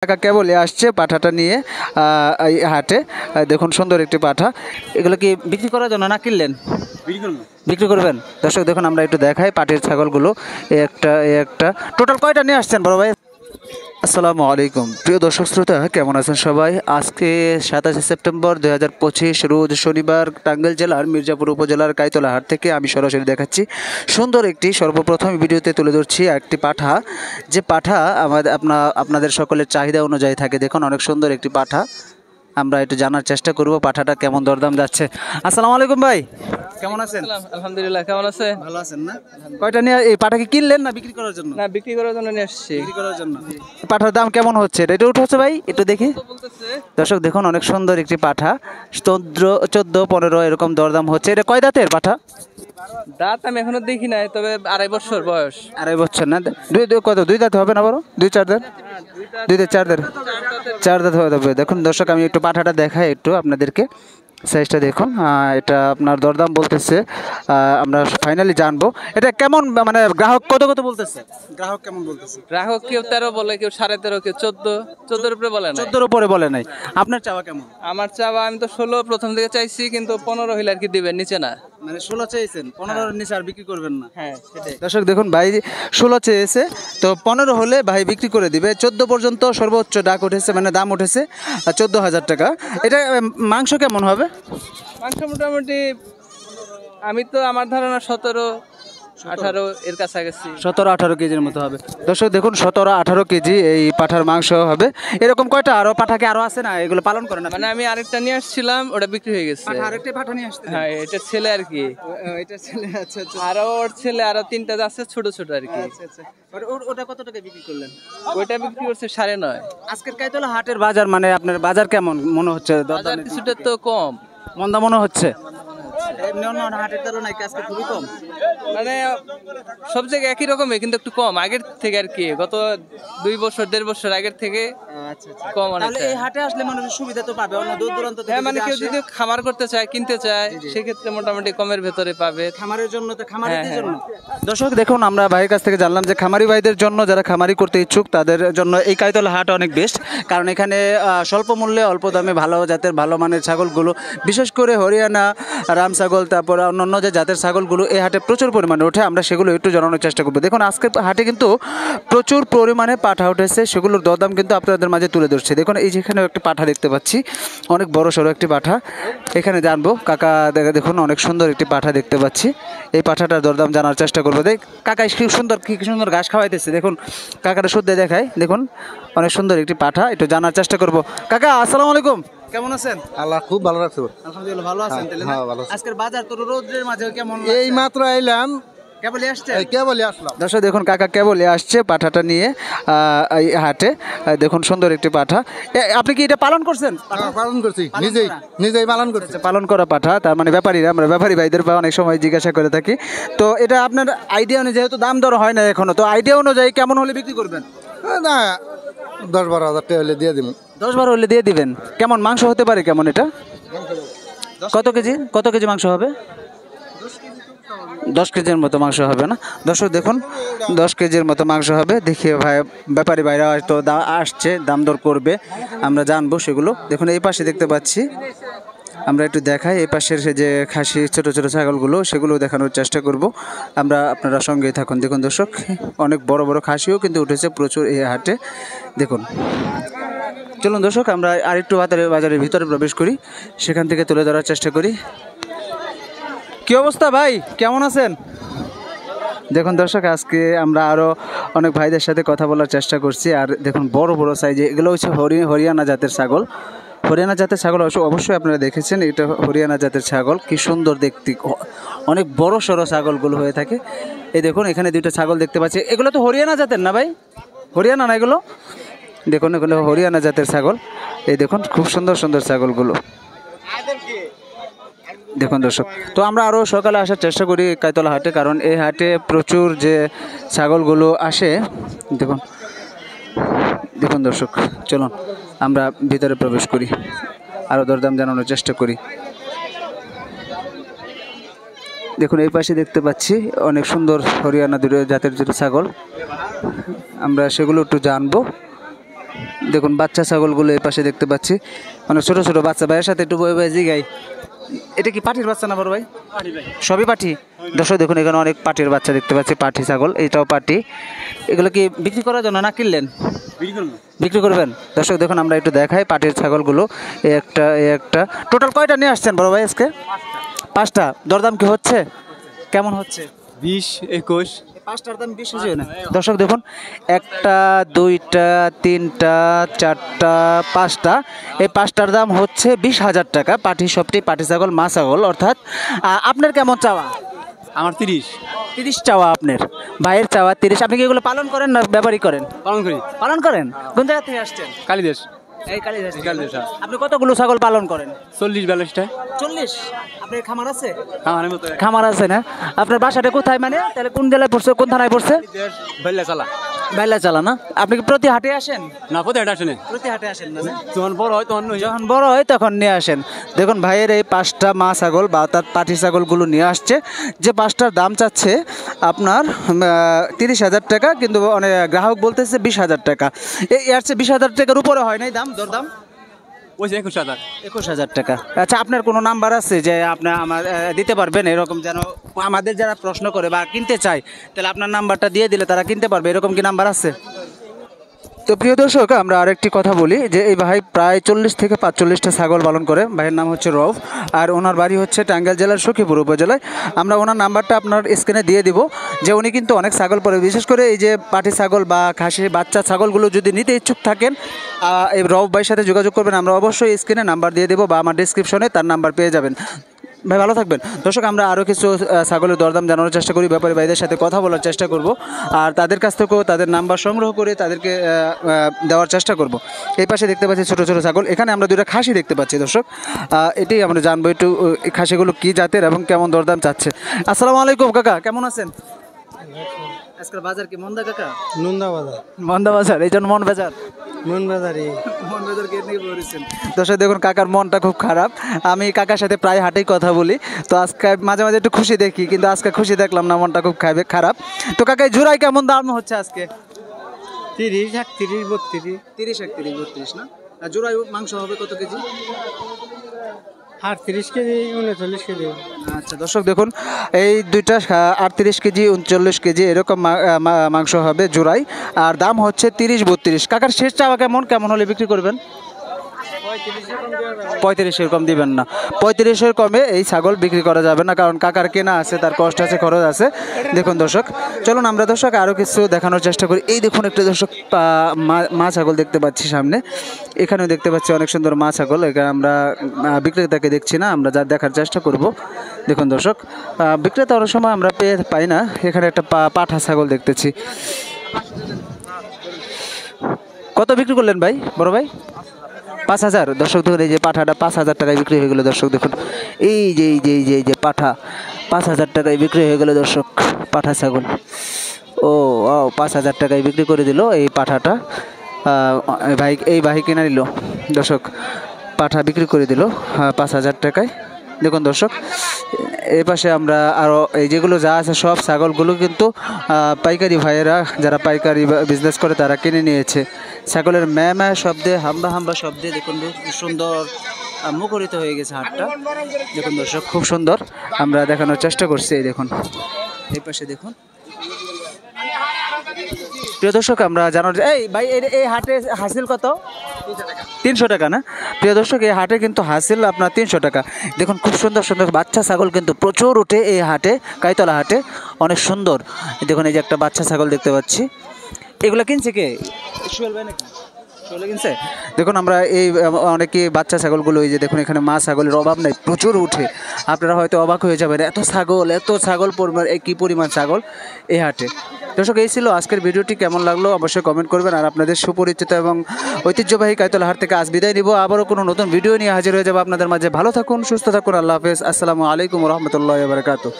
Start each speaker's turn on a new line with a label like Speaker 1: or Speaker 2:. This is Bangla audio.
Speaker 1: কাকা কেবলই আসছে পাঠাটা নিয়ে এই হাটে। দেখুন সুন্দর একটি পাঠা। এগুলো কি বিক্রি করার জন্য না কিনলেন? বিক্রি করবেন। দর্শক দেখুন আমরা একটু দেখাই পাটির ছাগলগুলো। একটা টোটাল কয়টা নিয়ে আসছেন বড় ভাই? আসসালামু আলাইকুম প্রিয় দর্শক শ্রোতা, কেমন আছেন সবাই? আজকে 27 সেপ্টেম্বর 2025 রোজ শনিবার টাঙ্গাইল জেলার মির্জাপুর উপজেলার কাইতলা হাট থেকে আমি সরাসরি দেখাচ্ছি সুন্দর একটি সর্বপ্রথম ভিডিওতে তুলে ধরছি একটি পাঠা, যে পাঠা আপনাদের সকলের চাহিদা অনুযায়ী থাকে। দেখুন অনেক সুন্দর একটি পাঠা। আমরা একটু জানার চেষ্টা করব পাঠাটা কেমন দরদাম যাচ্ছে। আসসালামু আলাইকুম ভাই, কেমন আছেন?
Speaker 2: আলহামদুলিল্লাহ, কেমন আছে?
Speaker 1: ভালো আছেন না? কয়টা নিয়ে এই পাঠাকে কিনলেন না বিক্রি করার জন্য?
Speaker 2: না, বিক্রি করার জন্য নিয়ে আসছি।
Speaker 1: বিক্রি করার জন্য। পাঠার দাম কেমন হচ্ছে? এটা উঠে হচ্ছে ভাই, একটু দেখি। দর্শক দেখুন অনেক সুন্দর একটি পাঠা, 14-15 এরকম দরদাম হচ্ছে। এটা কয় দাঁতের পাঠা?
Speaker 2: দাঁত আমি এখনো দেখি নাই, তবে 2.5 বছর বয়স।
Speaker 1: 2.5 বছর না? দুই দাঁত হবে না বড়? 2-4 দাঁত? 2 দাঁত 4 দাঁত? 4 দাঁত হয়ে যাবে। দেখুন দর্শক আমি একটু পাঠাটা দেখাই একটু আপনাদেরকে, সাইজটা দেখুন। এটা আপনার দরদাম বলতেছে, আমরা ফাইনালি জানবো এটা কেমন, মানে গ্রাহক কত বলতেছে? গ্রাহক কেমন বলতেছে?
Speaker 2: গ্রাহক কেউ 13 বলে, কেউ 13.5, কেউ 14 উপরে বলে না।
Speaker 1: 14 উপরে বলে নাই। আপনার চাওয়া কেমন?
Speaker 2: আমার চাওয়া, আমি তো 16 প্রথম থেকে চাইছি, কিন্তু 15 হইলে আর কি দিবেন, নিচে না।
Speaker 1: মানে 16 চেয়েছেন, 15 নিচে আর বিক্রি করবেন না?
Speaker 2: হ্যাঁ সেটাই।
Speaker 1: দর্শক দেখুন ভাই 16 চেয়েছে, তো 15 হলে ভাই বিক্রি করে দিবে। 14 পর্যন্ত সর্বোচ্চ ডাক উঠেছে, মানে দাম উঠেছে 14,000 টাকা। এটা মাংস কেমন হবে?
Speaker 2: মাংস মোটামুটি আমি তো আমার ধারণা 17-18 এর কাছাকাছি।
Speaker 1: 17-18 কেজির মতো হবে। দর্শক দেখুন 17-18 কেজি এই পাঠার মাংস হবে। এরকম কয়টা আরো পাঠা কি আরো আছে না? এগুলো পালন করে না?
Speaker 2: মানে আমি আরেকটা নিয়ে আসছিলাম, ওটা বিক্রি হয়ে গেছে।
Speaker 1: আরেকটা পাঠা নিয়ে আসতে?
Speaker 2: হ্যাঁ, এটা ছেলে আর কি।
Speaker 1: এটা ছেলে? আচ্ছা আচ্ছা।
Speaker 2: আরো ওর ছেলে আরো 3টা আছে, ছোট ছোট আর কি।
Speaker 1: আচ্ছা আচ্ছা। ওটা কত টাকা বিক্রি করলেন?
Speaker 2: ওইটা বিক্রি করছে 9.5।
Speaker 1: আজকের কাইতলা হাটের বাজার, মানে আপনার বাজার কেমন মনে হচ্ছে?
Speaker 2: বাজার কিছুটা তো কম,
Speaker 1: মন্দা মনে হচ্ছে। এমনি অন্য হাটের তুলনায় কি আজকে খুবই কম?
Speaker 2: মানে সব জায়গায় একই রকমই, কিন্তু একটু কম আগের থেকে আর কি। গত 2 বছর 1.5 বছর আগের থেকে কম অনেক।
Speaker 1: তাহলে এই হাটে আসলে মানুষের সুবিধা তো পাবে, অন্য দূর দূরান্ত থেকে।
Speaker 2: হ্যাঁ, মানে কেউ যদি খামার করতে চায়, কিনতে চায়, সেক্ষেত্রে মোটামুটি কমের ভেতরে পাবে।
Speaker 1: খামারের জন্য তো, খামারিদের জন্য। দর্শক দেখুন আমরা ভাইয়ের কাছ থেকে জানলাম যে খামারি ভাইদের জন্য, যারা খামারি করতে ইচ্ছুক তাদের জন্য এই কাইতলা হাট অনেক বেস্ট। কারণ এখানে স্বল্প মূল্যে অল্প দামে ভালো জাতের ভালো মানের ছাগলগুলো, বিশেষ করে হরিয়ানা রাম ছাগল, তারপর অন্যান্য যে জাতের ছাগলগুলো এই হাটে প্রচুর পরিমাণে ওঠে। আমরা সেগুলো একটু জানানোর চেষ্টা করবো। দেখুন আজকে হাটে কিন্তু প্রচুর পরিমাণে পাঠা উঠেছে, সেগুলোর দরদাম কিন্তু আপনাদের মাঝে তুলে ধরছে। দেখুন এই যেখানেও একটি পাঠা দেখতে পাচ্ছি, অনেক বড় সড়ো একটি পাঠা। এখানে জানবো কাকা, দেখুন অনেক সুন্দর একটি পাঠা দেখতে পাচ্ছি। এই পাঠাটার দরদাম জানার চেষ্টা করবো। দেখ কাকা কি সুন্দর ঘাস খাওয়াইতেছে। দেখুন কাকাটা শুদ্ধ দেখায়, দেখুন অনেক সুন্দর একটি পাঠা, একটু জানার চেষ্টা করবো। কাকা আসসালামু আলাইকুম, কেমন আছেন?
Speaker 3: আল্লাহ খুব ভালো রাখছে।
Speaker 1: আলহামদুলিল্লাহ ভালো আছেন।
Speaker 3: হ্যাঁ, ভালো আছি।
Speaker 1: আজকের বাজার তো রোদের মাঝে কেমন?
Speaker 3: এই মাত্র আইলাম,
Speaker 1: কেবলই আসছে?
Speaker 3: কেবলই আসলাম।
Speaker 1: দর্শক দেখুন কাকা কেবলই আসছে পাঠাটা নিয়ে এই হাটে। দেখুন সুন্দর একটি পাঠা। আপনি কি এটা পালন করছেন?
Speaker 3: পালন করছি, নিজেই পালন করছি।
Speaker 1: পালন করা পাঠা, তার মানে আমরা ব্যাপারী ভাইদের অনেক সময় জিজ্ঞাসা করে থাকি। তো এটা আপনার আইডিয়া অনুযায়ী, যেহেতু দাম দর হয় না এখনো, তো আইডিয়া অনুযায়ী কেমন হলে বিক্রি করবেন?
Speaker 3: না, 10-12 হাজার টাকা হলে দিয়ে দিব।
Speaker 1: 10-12 হলে দিয়ে দিবেন। কেমন মাংস হতে পারে কেমন এটা? কত কেজি মাংস হবে? 10 কেজির মতো মাংস হবে না? দর্শক দেখুন 10 কেজির মতো মাংস হবে। দেখিয়ে ভাই ব্যাপারী ভাইরা হয়তো আসছে, দাম দর করবে, আমরা জানবো সেগুলো। দেখুন এই পাশে দেখতে পাচ্ছি, আমরা একটু দেখাই এই পাশের যে খাসি ছোট ছোট ছাগলগুলো, সেগুলো দেখানোর চেষ্টা করব আমরা। আপনারা সঙ্গেই থাকুন। দেখুন দর্শক অনেক বড় বড় খাসিও কিন্তু উঠেছে প্রচুর এই হাটে। দেখুন চলুন দর্শক আমরা আরেকটু বাজারের ভিতরে প্রবেশ করি, সেখান থেকে তুলে ধরার চেষ্টা করি। কি অবস্থা ভাই, কেমন আছেন? দেখুন দর্শক আজকে আমরা আরও অনেক ভাইদের সাথে কথা বলার চেষ্টা করছি। আর দেখুন বড় বড় সাইজে এগুলো হচ্ছে হরিয়ানা জাতের ছাগল। হরিয়ানা জাতের ছাগল অবশ্যই আপনারা দেখেছেন, এটা হরিয়ানা জাতের ছাগল। কি সুন্দর দেখতে, অনেক বড় সড়ো ছাগলগুলো হয়ে থাকে। এই দেখুন এখানে 2টা ছাগল দেখতে পাচ্ছি। এগুলো তো হরিয়ানা জাতের না ভাই? হরিয়ানা না এগুলো? দেখুন এগুলো হরিয়ানা জাতের ছাগল। এই দেখুন খুব সুন্দর সুন্দর ছাগলগুলো। দেখুন দর্শক, তো আমরা আরও সকালে আসার চেষ্টা করি কাইতলা হাটে, কারণ এই হাটে প্রচুর যে ছাগলগুলো আসে। দেখুন দর্শক চলুন আমরা ভিতরে প্রবেশ করি, আরও দরদাম জানানোর চেষ্টা করি। দেখুন এই পাশে দেখতে পাচ্ছি অনেক সুন্দর হরিয়ানা জাতের 2টো ছাগল, আমরা সেগুলো একটু জানবো। দেখুন বাচ্চা ছাগলগুলো এই পাশে দেখতে পাচ্ছি, অনেক ছোট ছোট বাচ্চা। ভাইয়ের সাথে একটু বয়ে বয়ে জিগাই, এটা কি পাঠির বাচ্চা না বড় ভাই? সবই পাঠি। দর্শক দেখুন এখানে অনেক পাঠির বাচ্চা দেখতে পাচ্ছি, পাঠি ছাগল, এটাও পাঠি। এগুলো কি বিক্রি করার জন্য না কিনলেন? বিক্রি করবেন। দর্শক দেখুন আমরা একটু দেখাই পাঠির ছাগলগুলো, এই একটা টোটাল কয়টা নিয়ে আসছেন বড় ভাই আজকে? 5টা। দরদাম কি হচ্ছে? কেমন হচ্ছে?
Speaker 2: 20, 21।
Speaker 1: পাঁচটার দাম 20 হচ্ছে না। দর্শক দেখুন 1টা 2টা 3টা 4টা 5টা, এই 5টার দাম হচ্ছে 20,000 টাকা। পাঠি সবটি পাঠি ছাগল, মা ছাগল অর্থাৎ। আপনার কেমন চাওয়া?
Speaker 2: আমার 30
Speaker 1: চাওয়া আপনার, ভাইয়ের চাওয়া 30। আপনি কি এগুলো পালন করেন না ব্যাপারী করেন?
Speaker 2: পালন করি।
Speaker 1: পালন করেন। কোন জায়গা থেকে আসছেন?
Speaker 2: কালিদেশ।
Speaker 1: এই কালীঘাট।
Speaker 2: কালীঘাট, হ্যাঁ।
Speaker 1: আপনি কতগুলো ছাগল পালন করেন?
Speaker 2: 40-42টা।
Speaker 1: 40। আপনার খামার আছে?
Speaker 2: আমার মতো
Speaker 1: খামার আছে না? আপনার বাসাটা কোথায়, মানে তাহলে কোন জেলায় পড়ছে, কোন থানায় পড়ছে?
Speaker 2: বেলা চালা।
Speaker 1: বাইলা চালা না? আপনি কি প্রতি হাটে আসেন?
Speaker 2: না, কোথায় এটা আসেনি।
Speaker 1: প্রতি হাটে আসেন না?
Speaker 2: যখন বড় হয় তখন
Speaker 1: যখন বড় হয় তখন নিয়ে আসেন। দেখুন ভাইয়ের এই 5টা মা ছাগল বা অর্থাৎ পাঠি ছাগলগুলো নিয়ে আসছে, যে 5টার দাম চাচ্ছে আপনার 30,000 টাকা, কিন্তু অনেক গ্রাহক বলতেছে 20,000 টাকা। এর চেয়ে 20,000 টাকার উপরে হয় নাই দাম, দরদাম?
Speaker 2: ওই 21,000।
Speaker 1: 21,000 টাকা। আচ্ছা, আপনার কোনো নাম্বার আছে যে আপনার আমার দিতে পারবেন এরকম, যেন আমাদের যারা প্রশ্ন করে বা কিনতে চায় তাহলে আপনার নাম্বারটা দিয়ে দিলে তারা কিনতে পারবে, এরকম কি নাম্বার আছে? তো প্রিয় দর্শক আমরা আরেকটি কথা বলি যে এই ভাই প্রায় 40 থেকে 45টা ছাগল পালন করে। ভাইয়ের নাম হচ্ছে রউফ, আর ওনার বাড়ি হচ্ছে টাঙ্গাইল জেলার সখীপুর উপজেলায়। আমরা ওনার নাম্বারটা আপনার স্ক্রিনে দিয়ে দিব, যে উনি কিন্তু অনেক ছাগল পরে, বিশেষ করে এই যে পাটি ছাগল বা খাসি বাচ্চা ছাগলগুলো যদি নিতে ইচ্ছুক থাকেন এই রউফ ভাইয়ের সাথে যোগাযোগ করবেন। আমরা অবশ্যই স্ক্রিনে নাম্বার দিয়ে দেবো বা আমার ডিসক্রিপশনে তার নাম্বার পেয়ে যাবেন। ভাই ভালো থাকবেন। দর্শক আমরা আরও কিছু ছাগলের দরদাম জানানোর চেষ্টা করি, ব্যাপারী ভাইদের সাথে কথা বলার চেষ্টা করব, আর তাদের কাছ থেকেও তাদের নাম্বার সংগ্রহ করে তাদেরকে দেওয়ার চেষ্টা করব। এই পাশে দেখতে পাচ্ছি ছোটো ছোটো ছাগল, এখানে আমরা 2টা খাসি দেখতে পাচ্ছি। দর্শক এটাই আমরা জানবো একটু, এই খাসিগুলো কী জাতের এবং কেমন দরদাম চাচ্ছে। আসসালামু আলাইকুম কাকা, কেমন আছেন? আজকাল বাজার কি মন্দা কাকা?
Speaker 3: নন্দা বাজার।
Speaker 1: মন্দা বাজার, এই জন্য মন বাজার।
Speaker 3: মন বাজারে
Speaker 1: মন বাজার কে নিয়ে বলেছেন? দর্শক দেখুন কাকার মনটা খুব খারাপ। আমি কাকার সাথে প্রায় হাটেই কথা বলি, তো আজকে মাঝে মাঝে একটু খুশি দেখি, কিন্তু আজকে খুশি দেখলাম না, মনটা খুব খারাপ। তো কাকা জোড়াই কেমন দাম হচ্ছে আজকে?
Speaker 3: 30, 31, 32।
Speaker 1: 30, 31, 32 না? আর জোড়াই মাংস হবে কত কেজি?
Speaker 3: 38 KG, 39 KG.
Speaker 1: আচ্ছা দর্শক দেখুন এই দুইটা 38 কেজি 39 কেজি এরকম মাংস হবে জোড়াই, আর দাম হচ্ছে 30, 32। কাকার শেষ চাওয়া কেমন হলে বিক্রি করবেন? 35 এরকম দিবেন না? 35-এর কমে এই ছাগল বিক্রি করা যাবে না, কারণ কাকার কেনা আছে, তার কষ্ট আছে, খরচ আছে। দেখুন দর্শক, চলুন আমরা দর্শক আরও কিছু দেখানোর চেষ্টা করি। এই দেখুন একটা দর্শক মা ছাগল দেখতে পাচ্ছি সামনে, এখানেও দেখতে পাচ্ছি অনেক সুন্দর মা ছাগল। এখানে আমরা বিক্রেতাকে দেখছি না, আমরা যা দেখার চেষ্টা করব। দেখুন দর্শক বিক্রেতা অনেক সময় আমরা পাই না। এখানে একটা পাঠা ছাগল দেখতেছি। কত বিক্রি করলেন ভাই, বড় ভাই? 5,000। দর্শক দেখুন এই যে পাঠাটা 5,000 টাকায় বিক্রি হয়ে গেল। দর্শক দেখুন এই যে পাঠা 5,000 টাকায় বিক্রি হয়ে গেল। দর্শক পাঠা ছাগল, ও 5,000 টাকায় বিক্রি করে দিল এই পাঠাটা। এই ভাই কিনে নিল। দর্শক পাঠা বিক্রি করে দিল 5,000 টাকায়। দেখুন দর্শক এই পাশে আমরা আরও এই যেগুলো যা আছে সব ছাগলগুলো কিন্তু পাইকারি ভাইয়েরা, যারা পাইকারি বিজনেস করে তারা কিনে নিয়েছে। ছাগলের ম্যা শব্দে, হাম্বা শব্দে দেখুন সুন্দর মুখরিত হয়ে গেছে হাটটা। দেখুন দর্শক খুব সুন্দর আমরা দেখানোর চেষ্টা করছি। এই দেখুন এই পাশে দেখুন প্রিয় দর্শক আমরা জানার, এই ভাই এই হাটে হাসিল কত? 300 টাকা না? প্রিয় দর্শক এই হাটে কিন্তু হাসিল আপনার 300 টাকা। দেখুন খুব সুন্দর সুন্দর বাচ্চা ছাগল কিন্তু প্রচুর উঠে এই হাটে, কাইতলা হাটে, অনেক সুন্দর। দেখুন এই যে একটা বাচ্চা ছাগল দেখতে পাচ্ছি। এগুলো কিনছে কে? সোহেল ভাই নাকি? সোহেল কিনছে? দেখুন আমরা এই অনেকে বাচ্চা ছাগলগুলো, এই যে দেখুন এখানে মা ছাগলের অভাব নেই, প্রচুর উঠে। আপনারা হয়তো অবাক হয়ে যাবেন, এত ছাগল পরিমাণ, কী পরিমাণ ছাগল এই হাটে। দর্শক এই ছিল আজকের ভিডিওটি, কেমন লাগলো অবশ্যই কমেন্ট করবেন। আর আপনাদের সুপরিচিত এবং ঐতিহ্যবাহী কাইতলা হাট থেকে আজ বিদায় নিব। আবারও কোনো নতুন ভিডিও নিয়ে হাজির হয়ে যাবো আপনাদের মাঝে। ভালো থাকুন, সুস্থ থাকুন, আল্লাহ হাফেজ, আসসালামু আলাইকুম রহমতুল্লাহ বারকাতুহু।